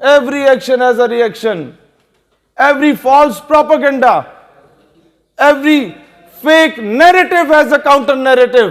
Every action has a reaction. Every false propaganda, every fake narrative has a counter narrative.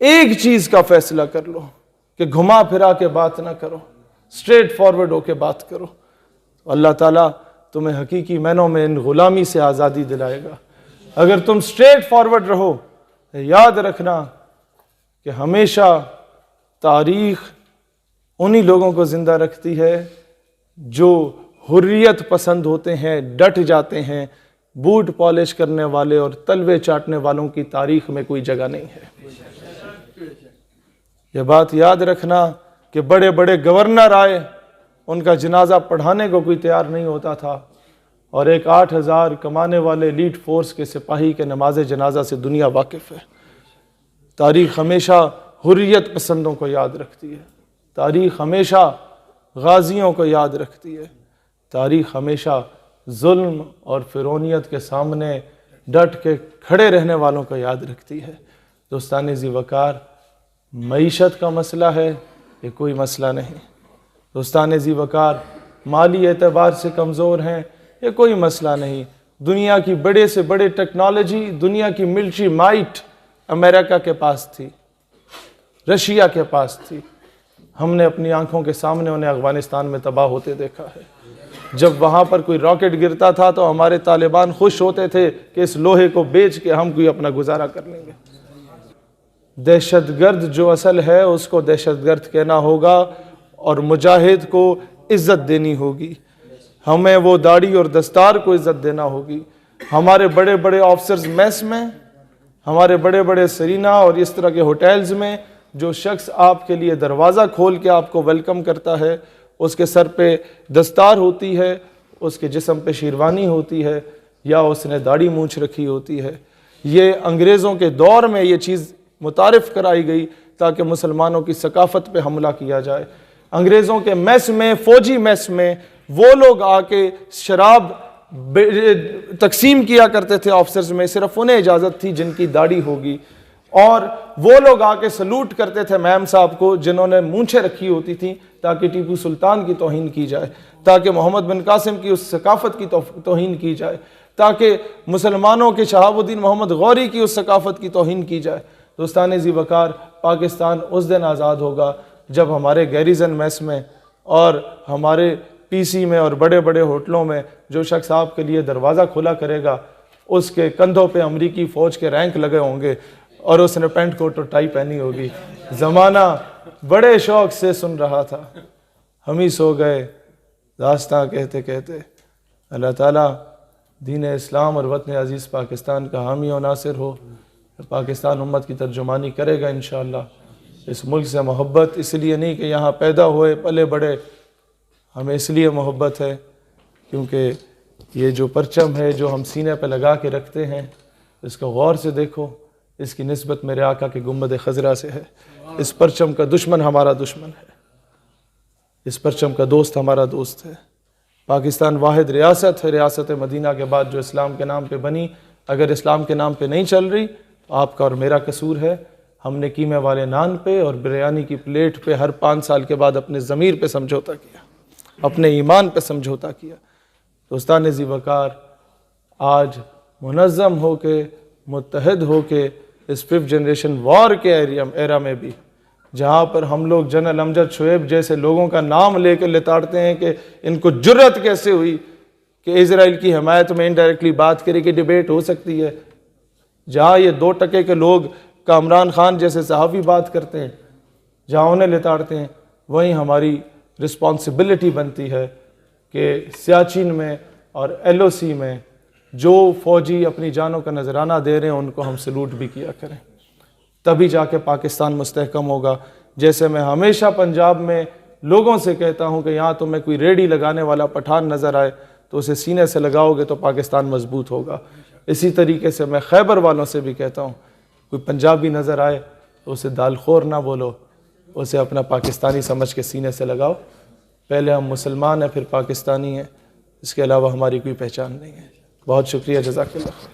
ایک چیز کا فیصلہ کر لو کہ گھما پھرا کے بات نہ کرو، اسٹریٹ فارورڈ ہو کے بات کرو، اللہ تعالیٰ تمہیں حقیقی معنوں میں ان غلامی سے آزادی دلائے گا۔ اگر تم اسٹریٹ فارورڈ رہو، یاد رکھنا کہ ہمیشہ تاریخ انہی لوگوں کو زندہ رکھتی ہے جو حریت پسند ہوتے ہیں، ڈٹ جاتے ہیں۔ بوٹ پالش کرنے والے اور تلوے چاٹنے والوں کی تاریخ میں کوئی جگہ نہیں ہے۔ یہ بات یاد رکھنا کہ بڑے بڑے گورنر آئے، ان کا جنازہ پڑھانے کو کوئی تیار نہیں ہوتا تھا، اور ایک 8,000 کمانے والے ایلیٹ فورس کے سپاہی کے نماز جنازہ سے دنیا واقف ہے۔ تاریخ ہمیشہ حریت پسندوں کو یاد رکھتی ہے، تاریخ ہمیشہ غازیوں کو یاد رکھتی ہے، تاریخ ہمیشہ ظلم اور فرعونیت کے سامنے ڈٹ کے کھڑے رہنے والوں کو یاد رکھتی ہے۔ دوستان ذی وقار، معیشت کا مسئلہ ہے، یہ کوئی مسئلہ نہیں۔ دوستان ذی وقار، مالی اعتبار سے کمزور ہیں، یہ کوئی مسئلہ نہیں۔ دنیا کی بڑے سے بڑے ٹیکنالوجی، دنیا کی ملٹری مائٹ امریکہ کے پاس تھی، رشیا کے پاس تھی۔ ہم نے اپنی آنکھوں کے سامنے انہیں افغانستان میں تباہ ہوتے دیکھا ہے۔ جب وہاں پر کوئی راکٹ گرتا تھا تو ہمارے طالبان خوش ہوتے تھے کہ اس لوہے کو بیچ کے ہم کوئی اپنا گزارا کر لیں گے۔ دہشت گرد جو اصل ہے اس کو دہشت گرد کہنا ہوگا، اور مجاہد کو عزت دینی ہوگی۔ ہمیں وہ داڑھی اور دستار کو عزت دینا ہوگی۔ ہمارے بڑے بڑے آفیسرز میس میں، ہمارے بڑے بڑے سرینا اور اس طرح کے ہوٹلز میں جو شخص آپ کے لیے دروازہ کھول کے آپ کو ویلکم کرتا ہے، اس کے سر پہ دستار ہوتی ہے، اس کے جسم پہ شیروانی ہوتی ہے، یا اس نے داڑھی مونچھ رکھی ہوتی ہے۔ یہ انگریزوں کے دور میں یہ چیز متعارف کرائی گئی تاکہ مسلمانوں کی ثقافت پہ حملہ کیا جائے۔ انگریزوں کے میس میں، فوجی میس میں وہ لوگ آ کے شراب تقسیم کیا کرتے تھے آفیسرز میں، صرف انہیں اجازت تھی جن کی داڑھی ہوگی، اور وہ لوگ آ کے سلوٹ کرتے تھے میم صاحب کو جنہوں نے مونچھیں رکھی ہوتی تھیں، تاکہ ٹیپو سلطان کی توہین کی جائے، تاکہ محمد بن قاسم کی اس ثقافت کی توہین کی جائے، تاکہ مسلمانوں کے شہاب الدین محمد غوری کی اس ثقافت کی توہین کی جائے۔ دوستان ذی وقار، پاکستان اس دن آزاد ہوگا جب ہمارے گیریزن میس میں اور ہمارے پی سی میں اور بڑے بڑے ہوٹلوں میں جو شخص آپ کے لیے دروازہ کھلا کرے گا، اس کے کندھوں پہ امریکی فوج کے رینک لگے ہوں گے اور اس نے پینٹ کوٹ اور ٹائی پہنی ہوگی۔ زمانہ بڑے شوق سے سن رہا تھا، ہم ہی سو گئے داستاں کہتے کہتے۔ اللہ تعالیٰ دین اسلام اور وطن عزیز پاکستان کا حامی و ناصر ہو۔ پاکستان امت کی ترجمانی کرے گا انشاءاللہ۔ اس ملک سے محبت اس لیے نہیں کہ یہاں پیدا ہوئے پلے بڑے، ہمیں اس لیے محبت ہے کیونکہ یہ جو پرچم ہے جو ہم سینے پہ لگا کے رکھتے ہیں، اس کو غور سے دیکھو، اس کی نسبت میرے آقا کے گنبد خضرا سے ہے۔ اس پرچم کا دشمن ہمارا دشمن ہے، اس پرچم کا دوست ہمارا دوست ہے۔ پاکستان واحد ریاست ہے ریاست مدینہ کے بعد جو اسلام کے نام پہ بنی، اگر اسلام کے نام پہ نہیں چل رہی تو آپ کا اور میرا قصور ہے۔ ہم نے قیمے والے نان پہ اور بریانی کی پلیٹ پہ ہر 5 سال کے بعد اپنے ضمیر پہ سمجھوتا کیا، اپنے ایمان پہ سمجھوتا کیا۔ دوستان ذی وقار، آج منظم ہو کے، متحد ہو کے، اس 5th جنریشن وار کے ایرا میں بھی، جہاں پر ہم لوگ جنرل امجد شعیب جیسے لوگوں کا نام لے کے لتاڑتے ہیں کہ ان کو جرت کیسے ہوئی کہ اسرائیل کی حمایت میں انڈائریکٹلی بات کرے کہ ڈیبیٹ ہو سکتی ہے، جہاں یہ 2 ٹکے کے لوگ کامران خان جیسے صحافی بات کرتے ہیں، جہاں انہیں لتاڑتے ہیں، وہیں ہماری رسپانسبلٹی بنتی ہے کہ سیاچن میں اور ایل او سی میں جو فوجی اپنی جانوں کا نذرانہ دے رہے ہیں ان کو ہم سلوٹ بھی کیا کریں، تبھی جا کے پاکستان مستحکم ہوگا۔ جیسے میں ہمیشہ پنجاب میں لوگوں سے کہتا ہوں کہ یہاں تمہیں کوئی ریڈی لگانے والا پٹھان نظر آئے تو اسے سینے سے لگاؤ گے تو پاکستان مضبوط ہوگا۔ اسی طریقے سے میں خیبر والوں سے بھی کہتا ہوں، کوئی پنجابی نظر آئے تو اسے دال خور نہ بولو، اسے اپنا پاکستانی سمجھ کے سینے سے لگاؤ۔ پہلے ہم مسلمان ہیں، پھر پاکستانی ہیں، اس کے علاوہ ہماری کوئی پہچان نہیں ہے۔ بہت شکریہ، جزاک اللہ۔